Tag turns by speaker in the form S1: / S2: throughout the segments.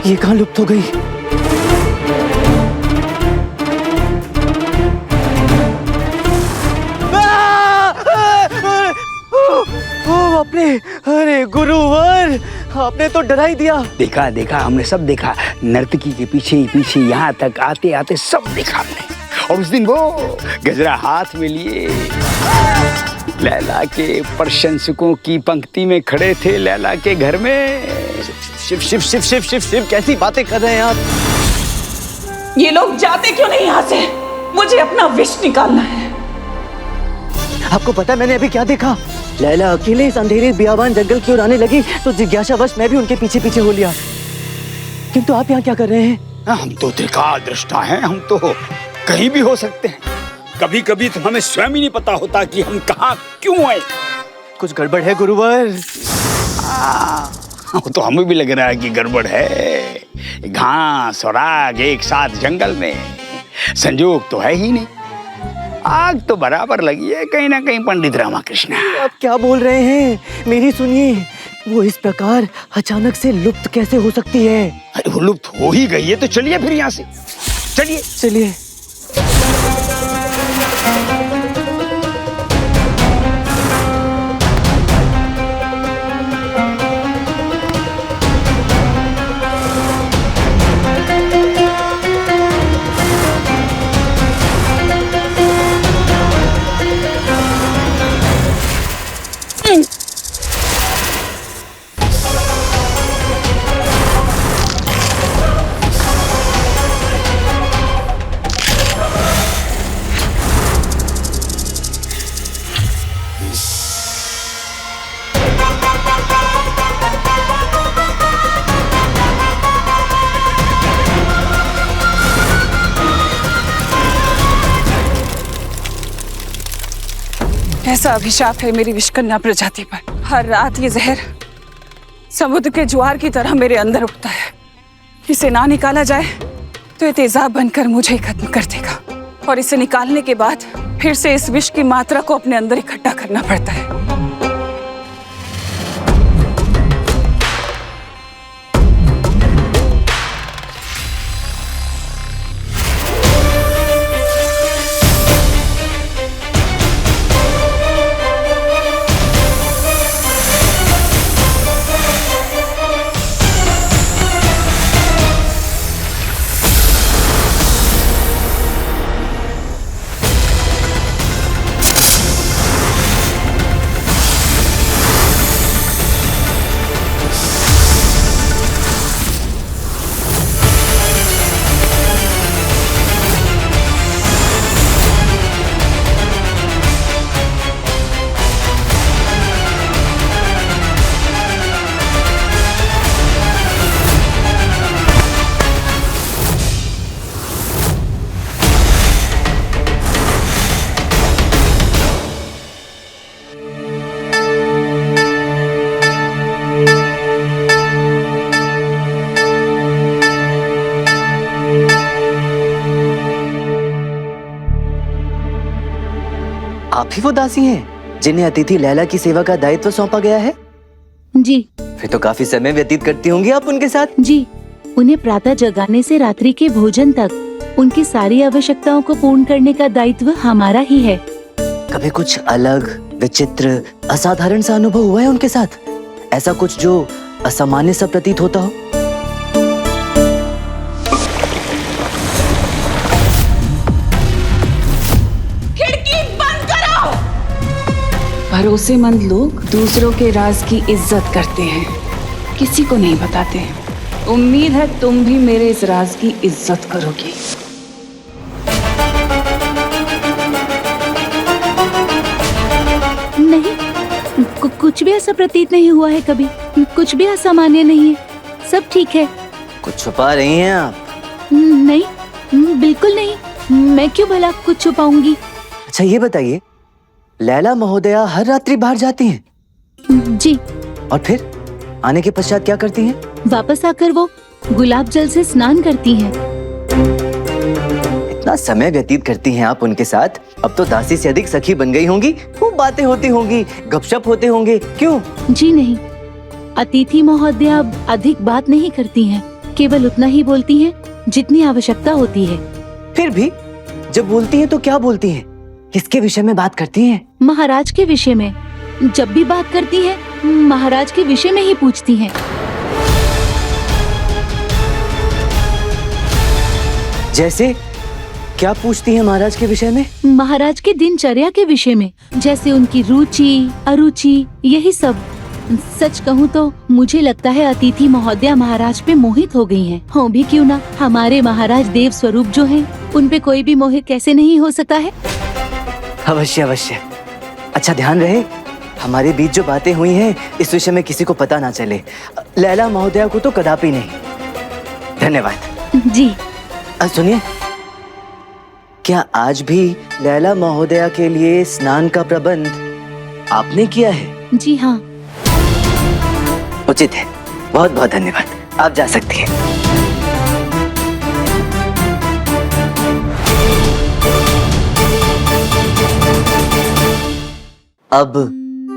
S1: ये कहाँ लुप्त हो गई? अपने अरे गुरुवर, आपने तो डरा ही दिया।
S2: देखा देखा, हमने सब देखा। नर्तकी के पीछे ही पीछे यहाँ तक आते आते सब देखा हमने। और उस दिन वो गजरा हाथ में लिए लैला के प्रशंसकों की पंक्ति में खड़े थे, लैला के घर में।
S1: शिव शिव शिव शिव शिव शिव, कैसी बातें कर रहे हैं आप?
S3: ये लोग जाते क्यों नहीं यहाँ से? मुझे अपना विष निकालना है।
S1: आपको पता है मैंने अभी क्या देखा? लैला अकेले इस अंधेरे बियाबान जंगल की ओर आने लगी तो जिज्ञासावश मैं भी उनके पीछे पीछे हो लिया। किंतु आप यहाँ क्या कर रहे हैं?
S2: हम तो त्रिकाल दृष्टा हैं, हम तो कहीं भी हो सकते हैं। कभी कभी तो हमें स्वयं ही नहीं पता होता कि हम कहाँ क्यों आए।
S1: कुछ गड़बड़ है गुरुवर?
S2: तो हमें भी लग रहा है कि गड़बड़ है। घास और आग एक साथ जंगल में, संजोग तो है ही नहीं। आग तो बराबर लगी है कहीं ना कहीं पंडित रामाकृष्ण।
S1: आप क्या बोल रहे हैं? मेरी सुनिए, वो इस प्रकार अचानक से लुप्त कैसे हो सकती है?
S2: अरे वो लुप्त हो ही गई है तो चलिए फिर यहाँ से, चलिए
S1: चलिए।
S3: ऐसा अभिशाप है मेरी विषकन्या प्रजाति पर। हर रात ये जहर समुद्र के ज्वार की तरह मेरे अंदर उठता है। इसे ना निकाला जाए तो ये तेजाब बनकर मुझे ही खत्म कर देगा, और इसे निकालने के बाद फिर से इस विष की मात्रा को अपने अंदर इकट्ठा करना पड़ता है।
S1: आप ही वो दासी हैं जिन्हें अतिथि लैला की सेवा का दायित्व सौंपा गया है?
S4: जी।
S1: फिर तो काफी समय व्यतीत करती होंगी आप उनके साथ।
S4: जी, उन्हें प्रातः जगाने से रात्रि के भोजन तक उनकी सारी आवश्यकताओं को पूर्ण करने का दायित्व हमारा ही है।
S1: कभी कुछ अलग, विचित्र, असाधारण सा अनुभव हुआ है उनके साथ? ऐसा कुछ जो असामान्य सा प्रतीत होता हो?
S3: भरोसेमंद लोग दूसरों के राज की इज्जत करते हैं, किसी को नहीं बताते। उम्मीद है तुम भी मेरे इस राज की इज्जत करोगी।
S4: नहीं, कुछ भी ऐसा प्रतीत नहीं हुआ है कभी। कुछ भी असामान्य नहीं है, सब ठीक है।
S1: कुछ छुपा रही हैं आप?
S4: नहीं, बिल्कुल नहीं। मैं क्यों भला कुछ छुपाऊंगी?
S1: अच्छा ये बताइए, लैला महोदया हर रात्रि बाहर जाती हैं?
S4: जी।
S1: और फिर आने के पश्चात क्या करती हैं?
S4: वापस आकर वो गुलाब जल से स्नान करती हैं।
S1: इतना समय व्यतीत करती हैं आप उनके साथ, अब तो दासी से अधिक सखी बन गई होंगी। खूब बातें होती होंगी, गपशप होते होंगे, क्यों?
S4: जी नहीं, अतिथि महोदया अब अधिक बात नहीं करती हैं। केवल उतना ही बोलती हैं जितनी आवश्यकता होती है।
S1: फिर भी जब बोलती हैं तो क्या बोलती हैं? किसके विषय में बात करती हैं?
S4: महाराज के विषय में। जब भी बात करती हैं, महाराज के विषय में ही पूछती हैं।
S1: जैसे क्या पूछती हैं महाराज के विषय में?
S4: महाराज के दिनचर्या के विषय में, जैसे उनकी रुचि अरुचि, यही सब। सच कहूँ तो मुझे लगता है अतिथि महोदया महाराज पे मोहित हो गई हैं। हो भी क्यों ना, हमारे महाराज देव स्वरूप जो हैं, उन पे कोई भी मोहित कैसे नहीं हो सकता है।
S1: अवश्य अवश्य। अच्छा ध्यान रहे, हमारे बीच जो बातें हुई हैं इस विषय में किसी को पता ना चले। लैला महोदया को तो कदापि नहीं। धन्यवाद
S4: जी।
S1: सुनिए, क्या आज भी लैला महोदया के लिए स्नान का प्रबंध आपने किया है?
S4: जी हाँ।
S1: उचित है। बहुत बहुत धन्यवाद। आप जा सकती हैं। अब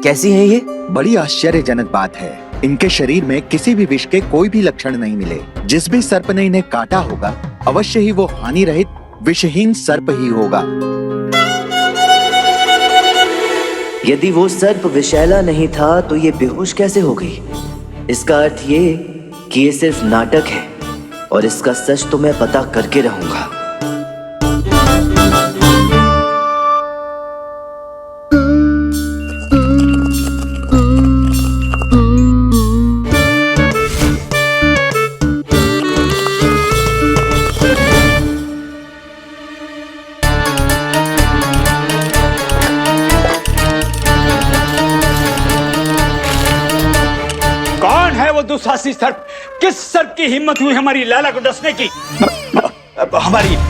S1: कैसी है ये?
S5: बड़ी आश्चर्यजनक बात है। इनके शरीर में किसी भी विष के कोई भी लक्षण नहीं मिले। जिस भी सर्प ने इन्हें काटा होगा अवश्य ही वो हानि रहित विषहीन सर्प ही होगा।
S1: यदि वो सर्प विषैला नहीं था तो ये बेहोश कैसे हो गई? इसका अर्थ ये कि ये सिर्फ नाटक है और इसका सच तो मैं पता करके रहूंगा।
S2: दुस्साहसी सर्प, किस सर्प की हिम्मत हुई हमारी लैला को डसने की?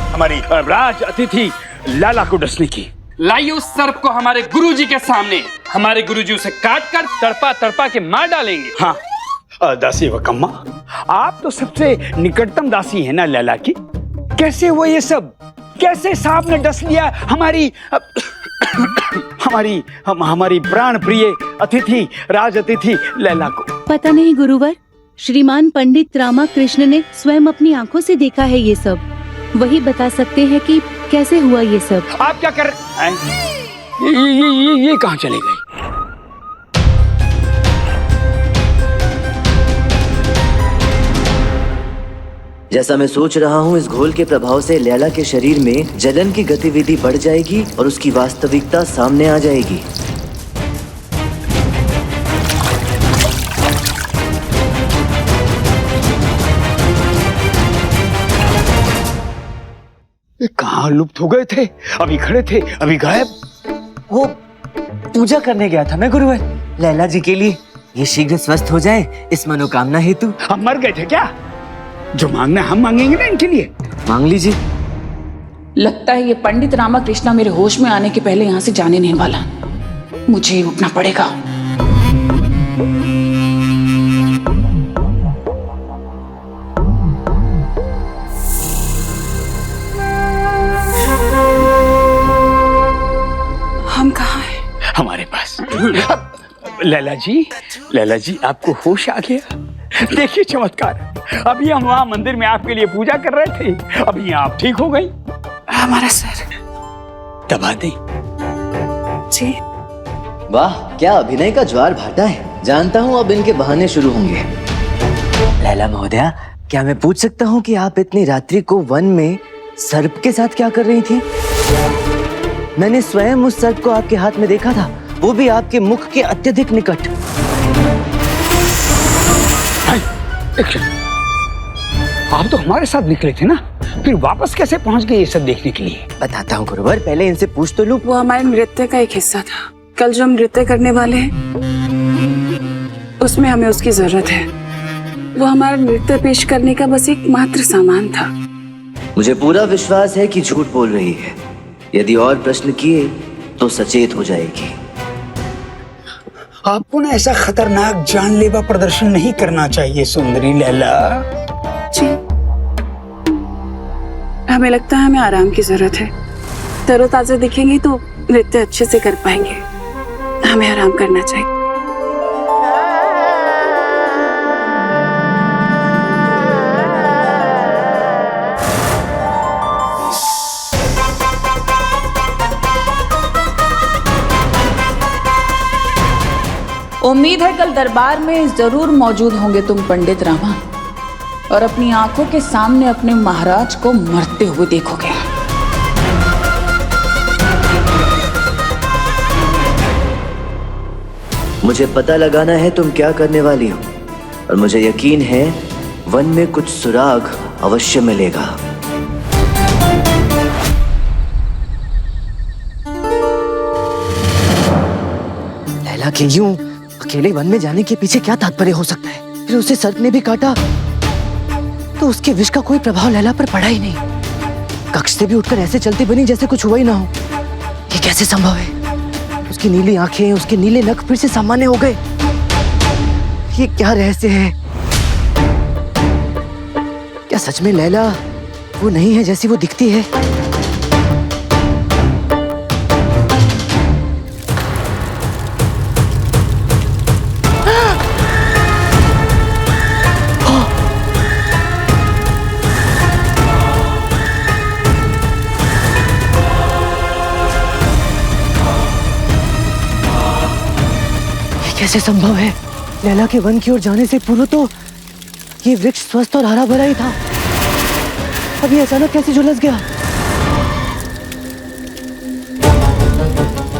S2: हमारी राज अतिथि लैला को डसने की।
S6: लाइए उस सर्प को हमारे गुरुजी के सामने। हमारे गुरुजी उसे काट कर तड़पा तड़पा के मार डालेंगे।
S2: हाँ, दासी वकम्मा, आप तो सबसे निकटतम दासी है ना लैला की। कैसे वो ये सब, कैसे सांप ने डस लिया हमारी प्राण प्रिय अतिथि राज अतिथि लैला को?
S4: पता नहीं गुरुवर, श्रीमान पंडित रामाकृष्ण ने स्वयं अपनी आंखों से देखा है ये सब। वही बता सकते हैं कि कैसे हुआ ये सब।
S2: आप क्या कर रहे हैं? ये कहाँ चले गए?
S1: जैसा मैं सोच रहा हूँ, इस घोल के प्रभाव से लैला के शरीर में जलन की गतिविधि बढ़ जाएगी और उसकी वास्तविकता सामने आ जाएगी।
S2: ये कहाँ लुप्त हो गए थे? अभी खड़े थे, अभी गायब।
S1: वो पूजा करने गया था मैं गुरुवर, लैला जी के लिए। ये शीघ्र स्वस्थ हो जाए इस मनोकामना हेतु।
S2: हम मर गए थे क्या? जो मांगना हम मांगेंगे ना इनके लिए।
S1: मांग लीजिए।
S3: लगता है ये पंडित रामाकृष्णा मेरे होश में आने के पहले यहाँ से जाने नहीं वाला। मुझे उठना पड़ेगा। हम कहाँ हैं?
S2: हमारे पास। लैला जी आपको होश आ गया? देखिए चमत्कार। अभी हम वहाँ मंदिर में आपके लिए पूजा कर रहे थे, अभी आप ठीक हो गई।
S3: हमारा सर
S2: दबा दें?
S3: जी।
S1: वाह, क्या अभिनय का ज्वार भाटा है। जानता हूँ अब इनके बहाने शुरू होंगे। लैला महोदया, क्या मैं पूछ सकता हूँ कि आप इतनी रात्रि को वन में सर्प के साथ क्या कर रही थी? मैंने स्वयं उस सर्प को आपके हाथ में देखा था, वो भी आपके मुख के अत्यधिक निकट।
S2: आप तो हमारे साथ निकले थे ना, फिर वापस कैसे पहुंच गए ये सब देखने के लिए?
S1: बताता हूँ गुरुवर, पहले इनसे पूछ तो लूं।
S3: वो हमारे नृत्य का एक हिस्सा था। कल जो हम नृत्य करने वाले हैं उसमें हमें उसकी जरूरत है। वो हमारा नृत्य पेश करने का बस एक मात्र सामान था।
S1: मुझे पूरा विश्वास है कि झूठ बोल रही है। यदि और प्रश्न किए तो सचेत हो जाएगी।
S2: आपको ना ऐसा खतरनाक जानलेवा प्रदर्शन नहीं करना चाहिए सुंदरी लैला।
S3: जी, हमें लगता है हमें आराम की जरूरत है। तरोताजा दिखेंगे तो नृत्य अच्छे से कर पाएंगे। हमें आराम करना चाहिए। उम्मीद है कल दरबार में जरूर मौजूद होंगे तुम पंडित रामा, और अपनी आंखों के सामने अपने महाराज को मरते हुए देखोगे।
S1: मुझे पता लगाना है तुम क्या करने वाली हो, और मुझे यकीन है वन में कुछ सुराग अवश्य मिलेगा। लैला के यूं अकेले वन में जाने के पीछे क्या तात्पर्य हो सकता है? फिर उसे सर्प ने भी काटा तो उसके विष का कोई प्रभाव लैला पर पड़ा ही नहीं। कक्ष से भी उठकर ऐसे चलती बनी जैसे कुछ हुआ ही ना हो। ये कैसे संभव है? उसकी नीली आंखें, उसके नीले नख फिर से सामान्य हो गए। ये क्या रहस्य है? क्या सच में लैला वो नहीं है जैसी वो दिखती है? कैसे संभव है? लैला के वन की ओर जाने से पूर्व तो ये वृक्ष स्वस्थ और हरा भरा ही था, अभी अचानक कैसे झुलस गया?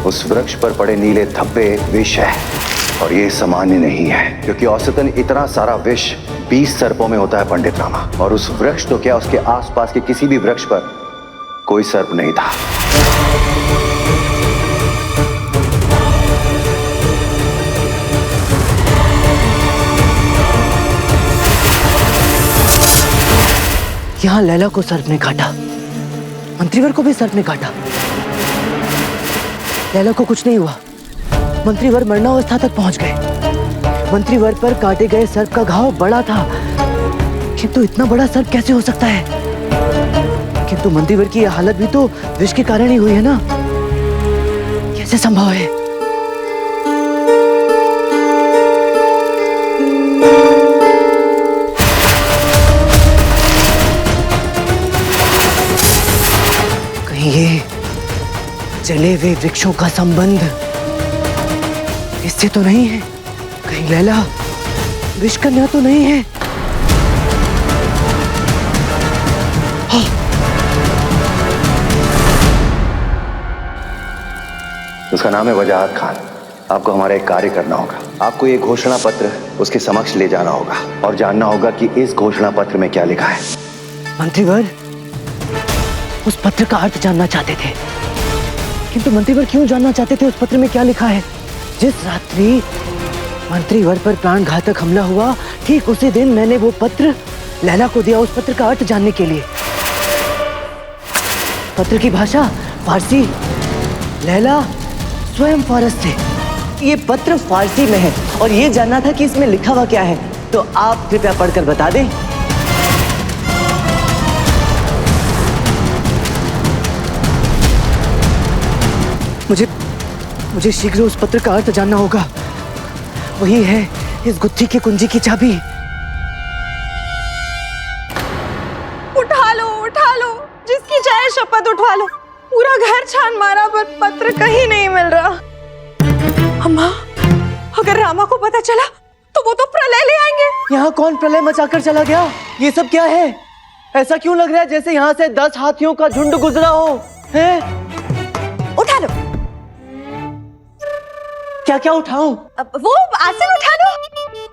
S7: उस वृक्ष पर पड़े नीले धब्बे विष है, और ये सामान्य नहीं है, क्योंकि औसतन इतना सारा विष 20 सर्पों में होता है पंडित रामा। और उस वृक्ष तो क्या, उसके आसपास के किसी भी वृक्ष पर कोई सर्प नहीं था।
S1: यहाँ लैला को सर्प ने काटा, मंत्रीवर को भी सर्प ने काटा। लैला को कुछ नहीं हुआ, मंत्रीवर मरणावस्था तक पहुंच गए। मंत्रीवर पर काटे गए सर्प का घाव बड़ा था, किंतु इतना बड़ा सर्प कैसे हो सकता है? किंतु मंत्रीवर की यह हालत भी तो विष के कारण ही हुई है ना? कैसे संभव है? ये जले हुए वृक्षों का संबंध इससे तो नहीं है? कहीं लैला विषकन्या तो नहीं है? हाँ।
S7: उसका नाम है वजाहत खान। आपको हमारा एक कार्य करना होगा। आपको ये घोषणा पत्र उसके समक्ष ले जाना होगा और जानना होगा कि इस घोषणा पत्र में क्या लिखा है।
S1: मंत्रीवर उस पत्र का अर्थ जानना चाहते थे, किंतु मंत्रीवर क्यों जानना चाहते थे उस पत्र में क्या लिखा है? जिस रात्रि मंत्रीवर पर प्राणघातक हमला हुआ, ठीक उसी दिन मैंने वो पत्र लैला को दिया, उस पत्र का अर्थ जानने के लिए। पत्र की भाषा फारसी, लैला स्वयं फारस थे। ये पत्र फारसी में है और ये जानना था कि इसमें लिखा हुआ क्या है, तो आप कृपया पढ़कर बता दें। मुझे शीघ्र उस पत्र का अर्थ जानना होगा। वही है इस गुत्थी की कुंजी की चाबी।
S3: उठा लो, जिसकी चाहे शपथ उठवा लो। पूरा घर छान मारा पर पत्र कहीं नहीं मिल रहा। अम्मा, अगर रामा को पता चला तो वो तो प्रलय ले आएंगे।
S1: यहाँ कौन प्रलय मचाकर चला गया? ये सब क्या है? ऐसा क्यों लग रहा है जैसे यहाँ से 10 हाथियों का झुंड गुजरा हो? हैं?
S3: उठा लो।
S1: क्या क्या उठाऊं?
S3: वो आसन उठा लो,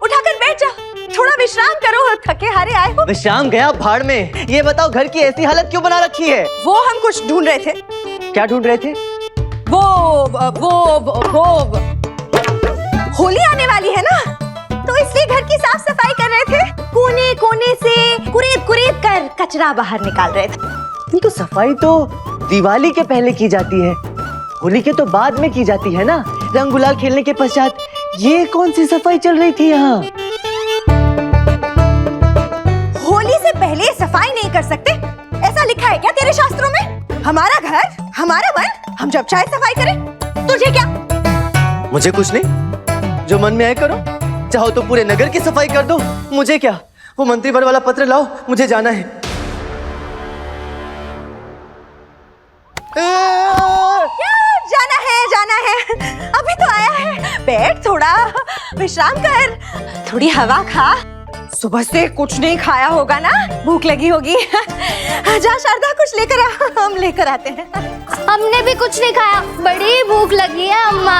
S3: उठाकर बैठ जा, थोड़ा विश्राम करो, थके हारे आए हो।
S1: विश्राम गया भाड़ में। ये बताओ घर की ऐसी हालत क्यों बना रखी है?
S3: वो हम कुछ ढूंढ रहे थे।
S1: क्या ढूंढ रहे थे?
S3: वो होली आने वाली है ना, तो इसलिए घर की साफ सफाई कर रहे थे। कोने कोने से कुरेद कर कचरा बाहर निकाल रहे थे।
S1: किंतु सफाई तो दिवाली के पहले की जाती है, होली के तो बाद में की जाती है ना, रंग गुलाल खेलने के पश्चात। ये कौन सी सफाई चल रही थी यहाँ?
S3: होली से पहले सफाई नहीं कर सकते, ऐसा लिखा है क्या तेरे शास्त्रों में? हमारा घर, हमारा वन, हम जब चाहे सफाई करें। तुझे क्या?
S1: मुझे कुछ नहीं, जो मन में आए करो। चाहो तो पूरे नगर की सफाई कर दो, मुझे क्या। वो मंत्रीवर वाला पत्र लाओ, मुझे जाना है।
S3: जाना है, अभी तो आया है। बैठ थोड़ा,
S8: विश्राम कर, थोड़ी हवा खा। सुबह से कुछ नहीं खाया होगा ना, भूख लगी होगी। जा शारदा कुछ लेकर आ, हम लेकर आते हैं।
S9: हमने भी कुछ नहीं खाया, बड़ी भूख लगी है अम्मा।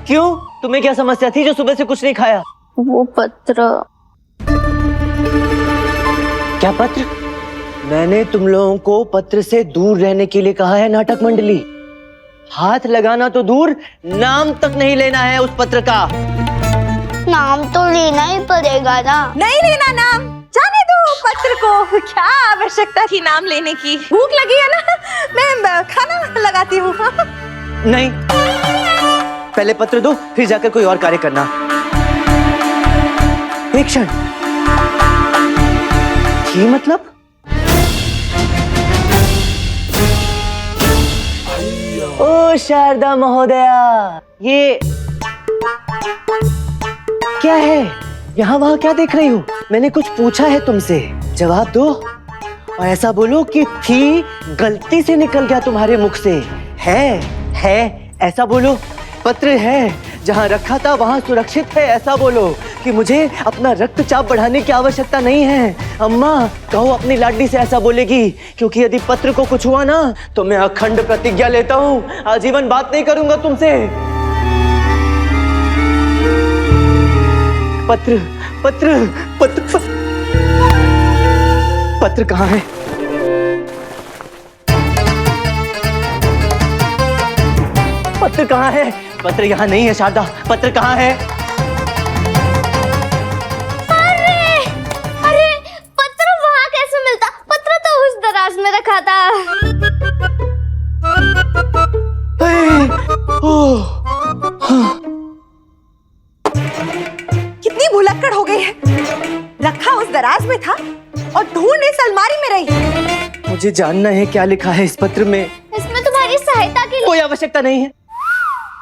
S1: क्यों, तुम्हें क्या समस्या थी जो सुबह से कुछ नहीं खाया?
S9: वो पत्र।
S1: क्या पत्र? मैंने तुम लोगों को पत्र से दूर रहने के लिए कहा है नाटक मंडली। हाथ लगाना तो दूर, नाम तक नहीं लेना है उस पत्र का।
S9: नाम तो लेना ही पड़ेगा ना।
S8: नहीं लेना नाम, जाने दो पत्र को, क्या आवश्यकता थी नाम लेने की। भूख लगी है ना, मैं खाना लगाती हूँ।
S1: नहीं, पहले पत्र दो, फिर जाकर कोई और कार्य करना। एक क्षण, ये मतलब? ओ शारदा महोदया, ये क्या है? यहाँ वहाँ क्या देख रही हो? मैंने कुछ पूछा है तुमसे, जवाब दो। और ऐसा बोलो कि थी, गलती से निकल गया तुम्हारे मुख से। है, ऐसा बोलो। पत्र है, जहाँ रखा था वहाँ सुरक्षित है, ऐसा बोलो। कि मुझे अपना रक्तचाप बढ़ाने की आवश्यकता नहीं है। अम्मा, कहो अपनी लाडली से ऐसा बोलेगी, क्योंकि यदि पत्र को कुछ हुआ ना तो मैं अखंड प्रतिज्ञा लेता हूँ, आजीवन बात नहीं करूंगा तुमसे। पत्र पत्र पत्र पत्र, पत्र कहाँ है? पत्र कहाँ है? पत्र यहाँ नहीं है शारदा, पत्र कहाँ है?
S9: अरे पत्र वहाँ कैसे मिलता? पत्र तो उस दराज में रखा था।
S8: कितनी भुलक्कड़ हो गई है, रखा उस दराज में था और ढूंढ इस अलमारी में रही।
S1: मुझे जानना है क्या लिखा है इस पत्र में।
S9: इसमें तुम्हारी सहायता के लिए
S1: कोई आवश्यकता नहीं है,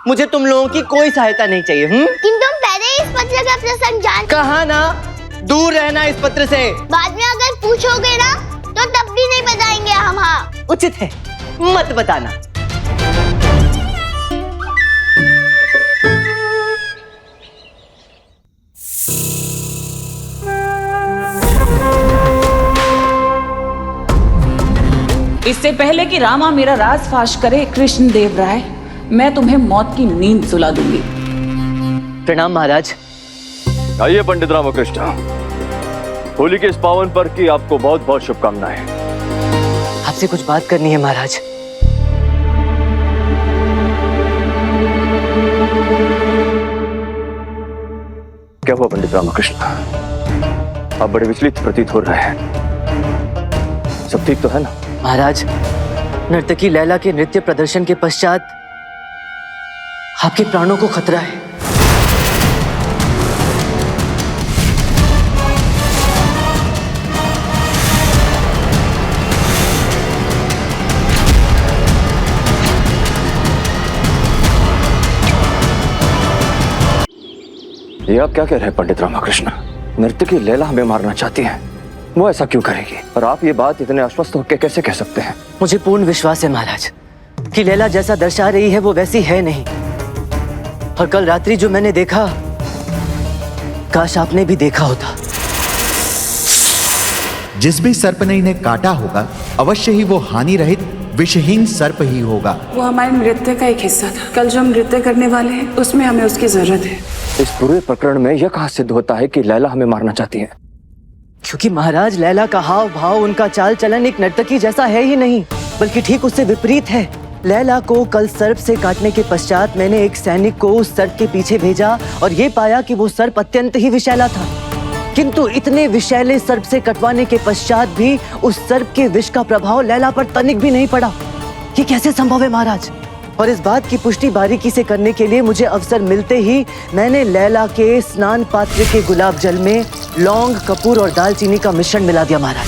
S1: मुझे तुम लोगों की कोई सहायता नहीं चाहिए।
S9: किंतु हम पहले ही इस पत्र का प्रसंग जान।
S1: कहा ना, दूर रहना इस पत्र से।
S9: बाद में अगर पूछोगे ना तो तब भी नहीं बताएंगे हम। हाँ,
S1: उचित है, मत बताना।
S3: इससे पहले कि रामा मेरा राज फाश करे कृष्ण देव राय, मैं तुम्हें मौत की नींद सुला दूंगी।
S1: प्रणाम महाराज।
S10: आइए पंडित रामकृष्ण, होली के इस पावन पर्व की आपको बहुत बहुत शुभकामनाएं।
S1: आपसे कुछ बात करनी है महाराज।
S10: क्या हुआ पंडित रामकृष्ण? आप बड़े विचलित प्रतीत हो रहे हैं, सब ठीक तो है ना?
S1: महाराज, नर्तकी लैला के नृत्य प्रदर्शन के पश्चात आपके प्राणों को खतरा है।
S10: ये आप क्या कह रहे हैं पंडित रामकृष्ण? नर्तकी लैला हमें मारना चाहती है, वो ऐसा क्यों करेगी? और आप ये बात इतने आश्वस्त होकर कैसे कह सकते हैं?
S1: मुझे पूर्ण विश्वास है महाराज कि लैला जैसा दर्शा रही है वो वैसी है नहीं। और कल रात्रि जो मैंने देखा, काश आपने भी देखा होता।
S5: जिस भी सर्पनी ने काटा होगा अवश्य ही वो हानि रहित विषहीन सर्प ही होगा।
S3: वो हमारे नृत्य का एक हिस्सा था। कल जो हम नृत्य करने वाले हैं उसमें हमें उसकी जरूरत है।
S10: इस पूरे प्रकरण में यह कहाँ सिद्ध होता है कि लैला हमें मारना चाहती है?
S1: क्योंकि महाराज, लैला का हाव भाव, उनका चाल चलन एक नर्तकी जैसा है ही नहीं, बल्कि ठीक उससे विपरीत है। लैला को कल सर्प से काटने के पश्चात मैंने एक सैनिक को उस सर्प के पीछे भेजा और ये पाया कि वो सर्प अत्यंत ही विषैला था। किंतु इतने विषैले सर्प से कटवाने के पश्चात भी उस सर्प के विष का प्रभाव लैला पर तनिक भी नहीं पड़ा। ये कैसे संभव है महाराज? और इस बात की पुष्टि बारीकी से करने के लिए मुझे अवसर मिलते ही मैंने लैला के स्नान पात्र के गुलाब जल में लौंग, कपूर और दालचीनी का मिश्रण मिला दिया महाराज।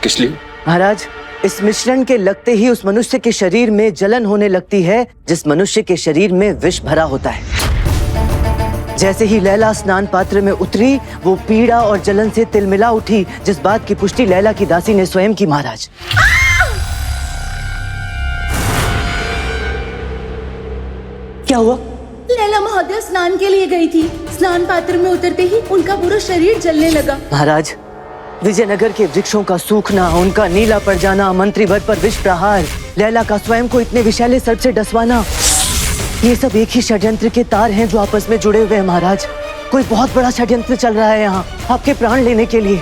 S10: किस लिए?
S1: महाराज, इस मिश्रण के लगते ही उस मनुष्य के शरीर में जलन होने लगती है जिस मनुष्य के शरीर में विष भरा होता है। जैसे ही लैला स्नान पात्र में उतरी, वो पीड़ा और जलन से तिलमिला उठी, जिस बात की पुष्टि लैला की दासी ने स्वयं की महाराज। क्या हुआ?
S4: लैला महोदया स्नान के लिए गई थी। स्नान पात्र में उतरते ही उनका पूरा शरीर जलने लगा।
S1: महाराज, विजयनगर के वृक्षों का सूखना, उनका नीला पड़ जाना, मंत्रीवर पर विष प्रहार, लैला का स्वयं को इतने विषैले सर्प से डसवाना, ये सब एक ही षड्यंत्र के तार हैं जो आपस में जुड़े हुए हैं। महाराज, कोई बहुत बड़ा षड्यंत्र चल रहा है यहाँ आपके प्राण लेने के लिए।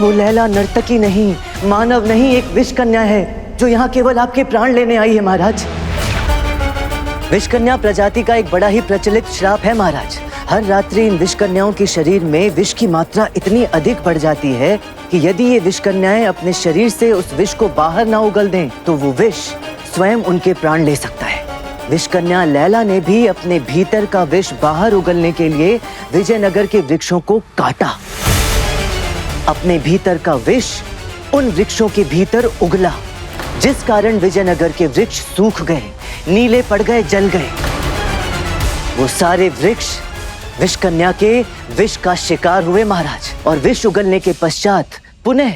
S1: वो लैला नर्तकी नहीं, मानव नहीं, एक विष कन्या है जो यहाँ केवल आपके प्राण लेने आई है। महाराज, विष कन्या प्रजाति का एक बड़ा ही प्रचलित श्राप है। महाराज, हर रात्रि इन विष कन्याओं के शरीर में विष की मात्रा इतनी अधिक बढ़ जाती है कि यदि ये विष कन्याएं अपने शरीर से उस विष को बाहर ना उगल दें तो वो विष स्वयं उनके प्राण ले सकता है। विष कन्या लैला ने भी अपने भीतर का विष बाहर उगलने के लिए विजयनगर के वृक्षों को काटा। अपने भीतर का विष उन वृक्षों के भीतर उगला, जिस कारण विजयनगर के वृक्ष सूख गए, नीले पड़ गए, जल गए। वो सारे वृक्ष विष कन्या के विष का शिकार हुए महाराज। और विष उगलने के पश्चात पुनः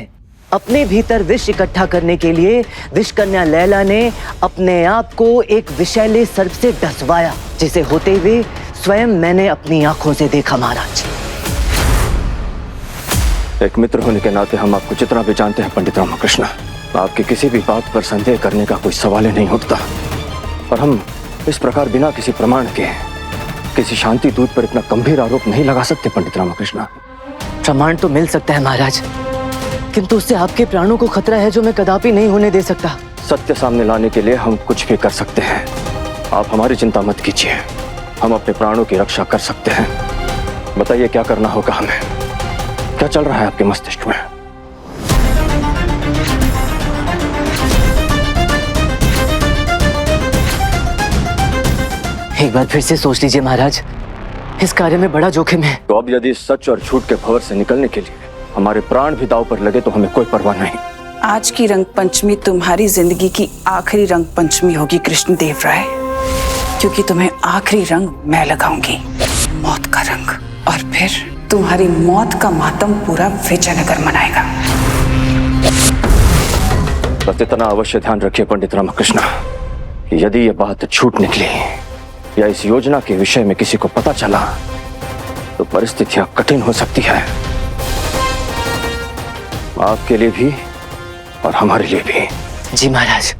S1: अपने भीतर विष इकट्ठा करने के लिए विष कन्या लैला ने अपने आप को एक विषैले सर्प से डसवाया, जिसे होते हुए स्वयं मैंने अपनी आंखों से देखा। महाराज,
S10: एक मित्र होने के नाते हम आपको जितना भी जानते हैं पंडित रामकृष्ण, आपकी किसी भी बात पर संदेह करने का कोई सवाल ही नहीं उठता। और हम इस प्रकार बिना किसी प्रमाण के किसी शांति दूत पर इतना गंभीर आरोप नहीं लगा सकते पंडित रामकृष्ण।
S1: प्रमाण तो मिल सकता है महाराज, किंतु उससे आपके प्राणों को खतरा है जो मैं कदापि नहीं होने दे सकता।
S10: सत्य सामने लाने के लिए हम कुछ भी कर सकते हैं। आप हमारी चिंता मत कीजिए, हम अपने प्राणों की रक्षा कर सकते हैं। बताइए क्या करना होगा हमें, क्या चल रहा है आपके मस्तिष्क में?
S1: एक बार फिर से सोच लीजिए महाराज, इस कार्य में बड़ा जोखिम है।
S10: तो अब यदि सच और झूठ के भंवर से निकलने के लिए हमारे प्राण भी दांव पर लगे तो हमें कोई परवाह नहीं।
S3: आज की रंग पंचमी तुम्हारी जिंदगी की आखिरी रंग पंचमी होगी कृष्णदेव राय, क्योंकि तुम्हें आखिरी रंग मैं लगाऊंगी, मौत का रंग। और फिर तुम्हारी मौत का मातम पूरा विजयनगर मनाएगा।
S10: बस इतना अवश्य ध्यान रखिए पंडित रामकृष्ण, यदि ये बात झूठ निकली या इस योजना के विषय में किसी को पता चला तो परिस्थितियां कठिन हो सकती है, आपके लिए भी और हमारे लिए भी।
S1: जी महाराज।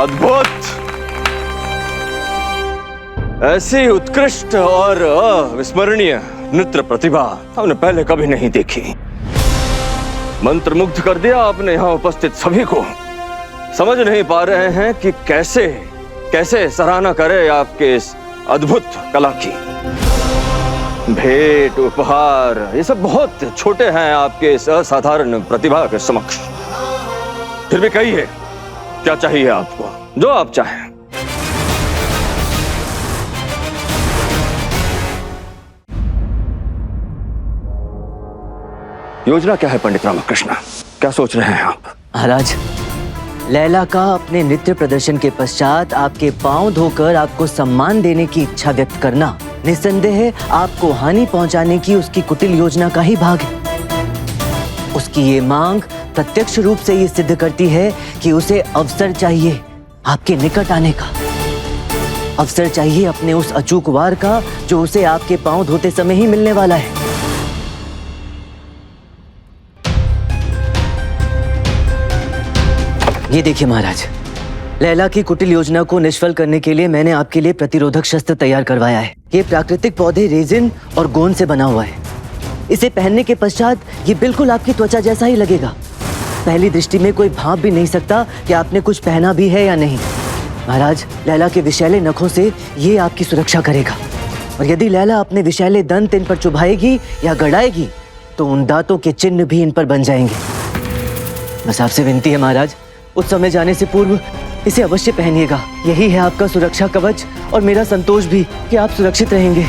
S10: अद्भुत! ऐसी उत्कृष्ट और अविस्मरणीय नृत्य प्रतिभा हमने पहले कभी नहीं देखी। मंत्रमुग्ध कर दिया आपने यहाँ उपस्थित सभी को। समझ नहीं पा रहे हैं कि कैसे कैसे सराहना करे आपके इस अद्भुत कला की। भेंट, उपहार, ये सब बहुत छोटे हैं आपके इस असाधारण प्रतिभा के समक्ष। फिर भी कहिए, क्या चाहिए आपको? जो आप चाहें। योजना क्या है पंडित रामकृष्ण? क्या सोच रहे हैं आप?
S1: महाराज, लैला का अपने नृत्य प्रदर्शन के पश्चात आपके पांव धोकर आपको सम्मान देने की इच्छा व्यक्त करना निस्संदेह आपको हानि पहुंचाने की उसकी कुटिल योजना का ही भाग है। उसकी ये मांग प्रत्यक्ष रूप से ये सिद्ध करती है कि उसे अवसर चाहिए आपके निकट आने का। अवसर चाहिए अपने उस अचूक वार का जो उसे आपके पांव धोते समय ही मिलने वाला है। ये देखिए महाराज, लैला की कुटिल योजना को निष्फल करने के लिए मैंने आपके लिए प्रतिरोधक शस्त्र तैयार करवाया है। ये प्राकृतिक पौधे रेजिन और गोंद से बना हुआ है। इसे पहनने के पश्चात ये बिल्कुल आपकी त्वचा जैसा ही लगेगा। पहली दृष्टि में कोई भांप भी नहीं सकता कि आपने कुछ पहना भी है या नहीं। महाराज, लैला के विषैले नखों से ये आपकी सुरक्षा करेगा, और यदि लैला अपने विषैले दंत इन पर चुभाएगी या गड़ाएगी तो उन दांतों के चिन्ह भी इन पर बन जाएंगे। बस आपसे विनती है महाराज, उस समय जाने से पूर्व इसे अवश्य पहनिएगा। यही है आपका सुरक्षा कवच और मेरा संतोष भी कि आप सुरक्षित रहेंगे।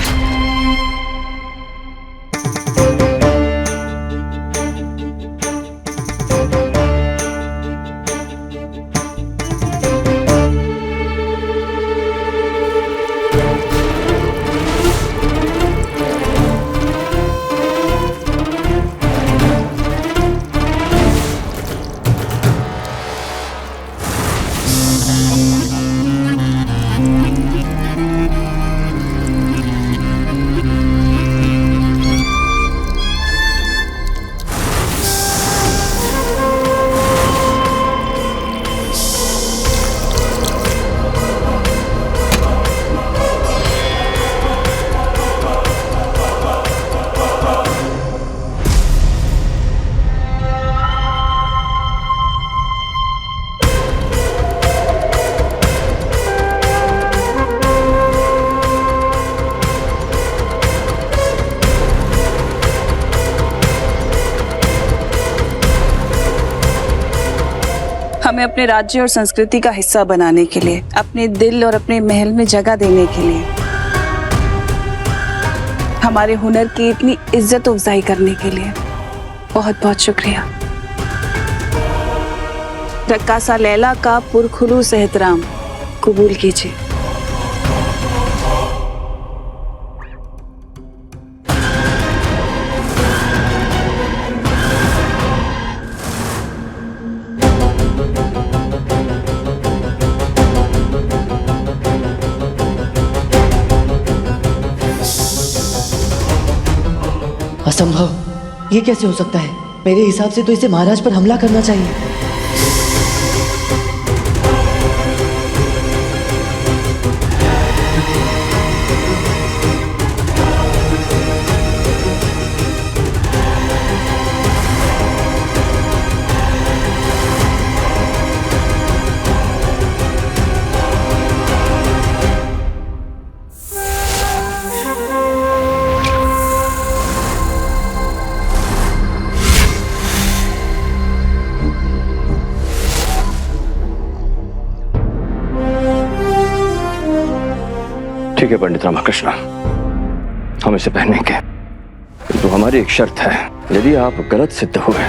S3: हमें अपने राज्य और संस्कृति का हिस्सा बनाने के लिए, अपने दिल और अपने महल में जगह देने के लिए, हमारे हुनर की इतनी इज्जत अफजाई करने के लिए बहुत बहुत शुक्रिया। रक्कासा लैला का पुरखुलूस एहतराम कबूल कीजिए।
S1: असंभव, ये कैसे हो सकता है? मेरे हिसाब से तो इसे महाराज पर हमला करना चाहिए।
S10: ठीक है पंडित रामकृष्ण, हम इसे पहनेंगे, किंतु हमारी एक शर्त है। यदि आप गलत सिद्ध हुए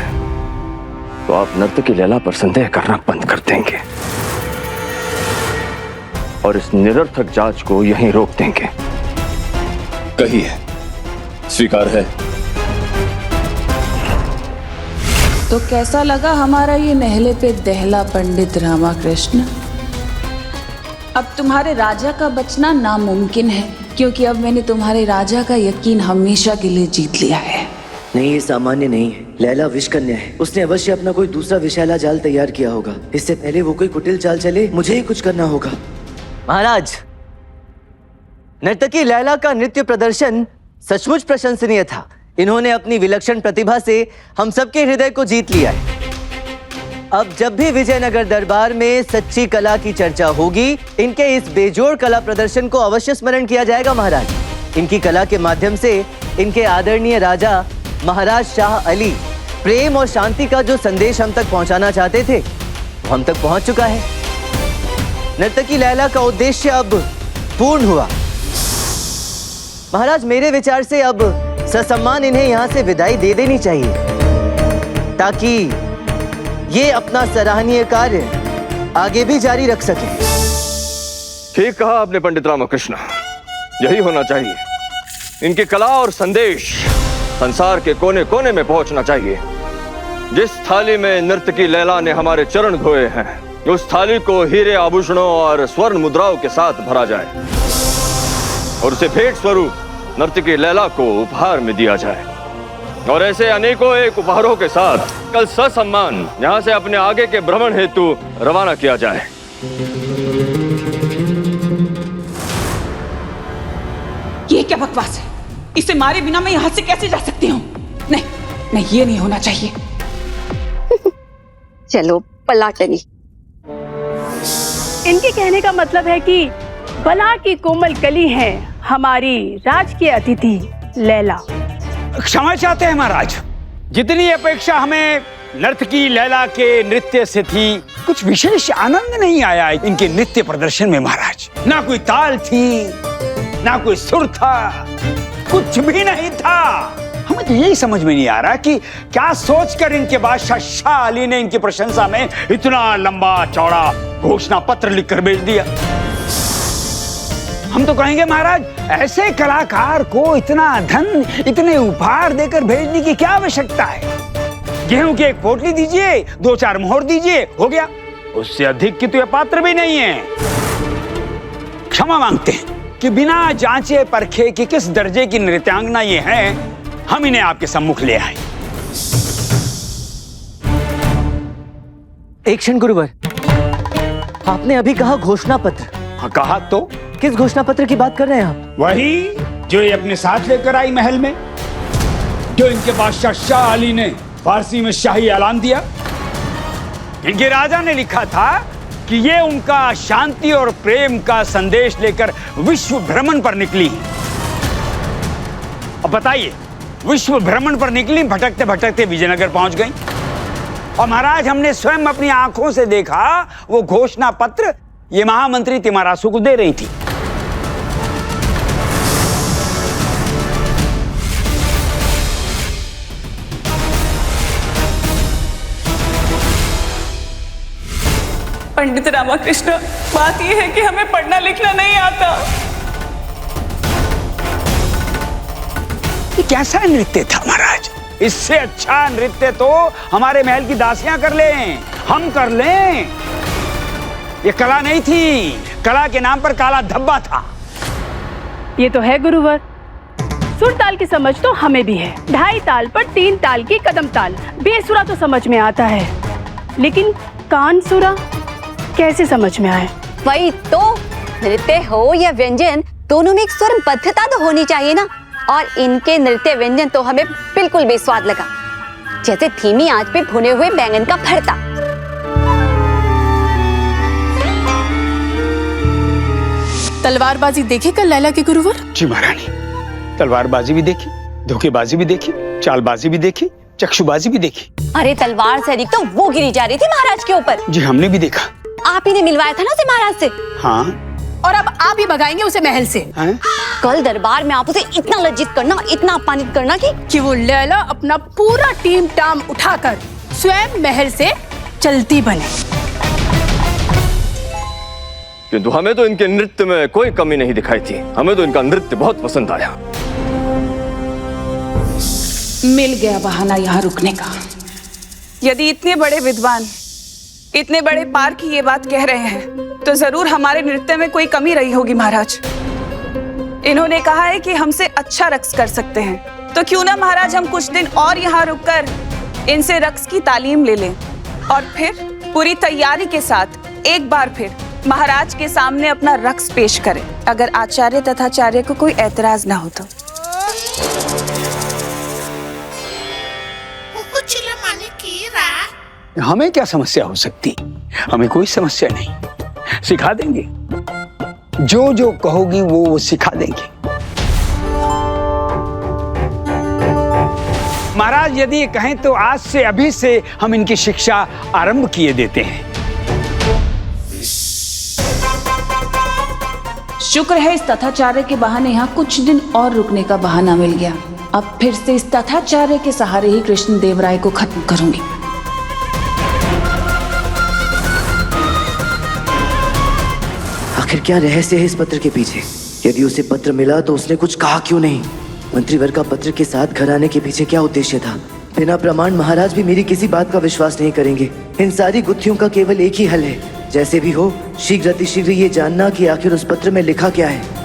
S10: तो आप नर्तकी लैला पर संदेह करना बंद कर देंगे और इस निरर्थक जांच को यहीं रोक देंगे।
S11: कहिए, स्वीकार है?
S3: तो कैसा लगा हमारा ये नहले पे दहला पंडित रामकृष्ण? अब तुम्हारे राजा का बचना नामुमकिन है, क्योंकि अब मैंने तुम्हारे राजा का यकीन हमेशा के लिए जीत लिया है।
S1: नहीं, ये सामान्य नहीं है। लैला विषकन्या है। उसने अवश्य अपना कोई दूसरा विषैला जाल तैयार किया होगा। इससे पहले वो कोई कुटिल चाल चले, मुझे ही कुछ करना होगा। महाराज, नर्तकी लैला का नृत्य प्रदर्शन सचमुच प्रशंसनीय था। इन्होंने अपनी विलक्षण प्रतिभा से हम सबके हृदय को जीत लिया है। अब जब भी विजयनगर दरबार में सच्ची कला की चर्चा होगी, इनके इस बेजोड़ कला प्रदर्शन को अवश्य स्मरण किया जाएगा महाराज। इनकी कला के माध्यम से इनके आदरणीय राजा महाराज शाह अली प्रेम और शांति का जो संदेश हम तक पहुंचाना चाहते थे, वो हम तक पहुंच चुका है। नर्तकी लैला का उद्देश्य अब पूर्ण हुआ। महाराज, मेरे विचार से अब ससम्मान इन्हें यहाँ से विदाई दे देनी चाहिए, ताकि ये अपना सराहनीय कार्य आगे भी जारी रख सके।
S10: ठीक कहा आपने पंडित रामकृष्ण, यही होना चाहिए। इनकी कला और संदेश संसार के कोने कोने में पहुंचना चाहिए। जिस थाली में नर्तकी लैला ने हमारे चरण धोए हैं, उस थाली को हीरे आभूषणों और स्वर्ण मुद्राओं के साथ भरा जाए और उसे भेंट स्वरूप नर्तकी लैला को उपहार में दिया जाए। और ऐसे अनेकों एक उपहारों के साथ कल ससम्मान यहाँ से अपने आगे के भ्रमण हेतु रवाना किया जाए।
S3: ये क्या बकवास है? इसे मारे बिना मैं यहाँ से कैसे जा सकती हूँ? नहीं नहीं, ये नहीं होना चाहिए।
S8: चलो पलाटनी।
S12: इनके कहने का मतलब है कि बला की कोमल कली है हमारी राजकीय अतिथि लैला।
S2: क्षमा चाहते हैं महाराज, जितनी अपेक्षा हमें नर्तकी लैला के नृत्य से थी, कुछ विशेष आनंद नहीं आया इनके नृत्य प्रदर्शन में महाराज। ना कोई ताल थी, ना कोई सुर था, कुछ भी नहीं था। हमें तो यही समझ में नहीं आ रहा कि क्या सोचकर इनके बादशाह शाह अली ने इनकी प्रशंसा में इतना लंबा चौड़ा घोषणा पत्र लिखकर भेज दिया। हम तो कहेंगे महाराज, ऐसे कलाकार को इतना धन, इतने उपहार देकर भेजने की क्या आवश्यकता है? गेहूं की एक पोटली दीजिए, 2-4 मोहर दीजिए, हो गया। उससे अधिक की तो ये पात्र भी नहीं है। क्षमा मांगते हैं कि बिना जांचे परखे कि किस दर्जे की नृत्यांगना ये है, हम इन्हें आपके सम्मुख ले आए।
S1: एक क्षण गुरुवर, आपने अभी कहा घोषणा पत्र।
S2: हाँ, कहा तो।
S1: किस घोषणा पत्र की बात कर रहे हैं आप?
S2: वही जो ये अपने साथ लेकर आई महल में, जो इनके बादशाह शाह अली ने फारसी में शाही ऐलान दिया। इनके राजा ने लिखा था कि ये उनका शांति और प्रेम का संदेश लेकर विश्व भ्रमण पर निकली। अब बताइए, विश्व भ्रमण पर निकली, भटकते भटकते विजयनगर पहुंच गई। और महाराज, हमने स्वयं अपनी आंखों से देखा वो घोषणा पत्र ये महामंत्री तिमारासु को दे रही थी।
S3: पंडित रामकृष्ण, बात यह है कि हमें पढ़ना लिखना नहीं आता।
S2: ये कैसा नृत्य था महाराज? इससे अच्छा नृत्य तो हमारे महल की दासियां कर लें, हम कर लें। ये कला नहीं थी, कला के नाम पर काला धब्बा था।
S12: ये तो है गुरुवर, सुर ताल की समझ तो हमें भी है। 2.5 ताल पर 3 ताल की कदम ताल, बेसुरा तो समझ में आता है, लेकिन कान सुरा कैसे समझ में आए?
S8: वही तो, नृत्य हो या व्यंजन, दोनों में एक स्वरबद्धता तो होनी चाहिए ना। और इनके नृत्य व्यंजन तो हमें बिल्कुल बेस्वाद लगा, जैसे धीमी आंच पे भुने हुए बैंगन का भरता।
S12: तलवारबाजी देखी कल लैला के गुरुवर?
S2: जी महारानी, तलवारबाजी भी देखी, धोखेबाजी भी देखी, चालबाजी भी देखी, चक्षुबाजी भी देखी।
S8: अरे तलवार से अधिक तो वो गिरी जा रही थी महाराज के ऊपर।
S2: जी हमने भी देखा।
S8: आप ही ने मिलवाया था ना उसे महाराज से।
S2: हाँ।
S12: और अब आप ही भगाएंगे उसे महल से?
S8: कल दरबार में आप उसे इतना लज्जित करना, इतना अपमानित करना कि
S12: वो लैला अपना पूरा टीम टाम उठाकर स्वयं महल से चलती बने।
S10: किंतु हमें तो इनके नृत्य में कोई कमी नहीं दिखाई थी। हमें तो इनका नृत्य बहुत पसंद आया।
S3: मिल गया बहाना यहाँ रुकने का। यदि इतने बड़े विद्वान, इतने बड़े पार की ये बात कह रहे हैं, तो जरूर हमारे नृत्य में कोई कमी रही होगी महाराज। इन्होंने कहा है कि हमसे अच्छा रक्स कर सकते हैं, तो क्यों ना महाराज हम कुछ दिन और यहाँ रुककर इनसे रक्स की तालीम ले लें और फिर पूरी तैयारी के साथ एक बार फिर महाराज के सामने अपना रक्स पेश करें, अगर आचार्य तथाचार्य को कोई ऐतराज ना हो तो।
S2: हमें क्या समस्या हो सकती? हमें कोई समस्या नहीं, सिखा देंगे। जो जो कहोगी वो सिखा देंगे। महाराज यदि ये कहें तो आज से अभी से हम इनकी शिक्षा आरंभ किए देते हैं।
S3: शुक्र है इस तथाचार्य के बहाने यहाँ कुछ दिन और रुकने का बहाना मिल गया। अब फिर से इस तथाचार्य के सहारे ही कृष्ण देवराय को खत्म करूंगी।
S1: आखिर क्या रहस्य है इस पत्र के पीछे? यदि उसे पत्र मिला तो उसने कुछ कहा क्यों नहीं? मंत्रीवर का पत्र के साथ घर आने के पीछे क्या उद्देश्य था? बिना प्रमाण महाराज भी मेरी किसी बात का विश्वास नहीं करेंगे। इन सारी गुत्थियों का केवल एक ही हल है, जैसे भी हो शीघ्र अतिशीघ्र ये जानना कि आखिर उस पत्र में लिखा क्या है।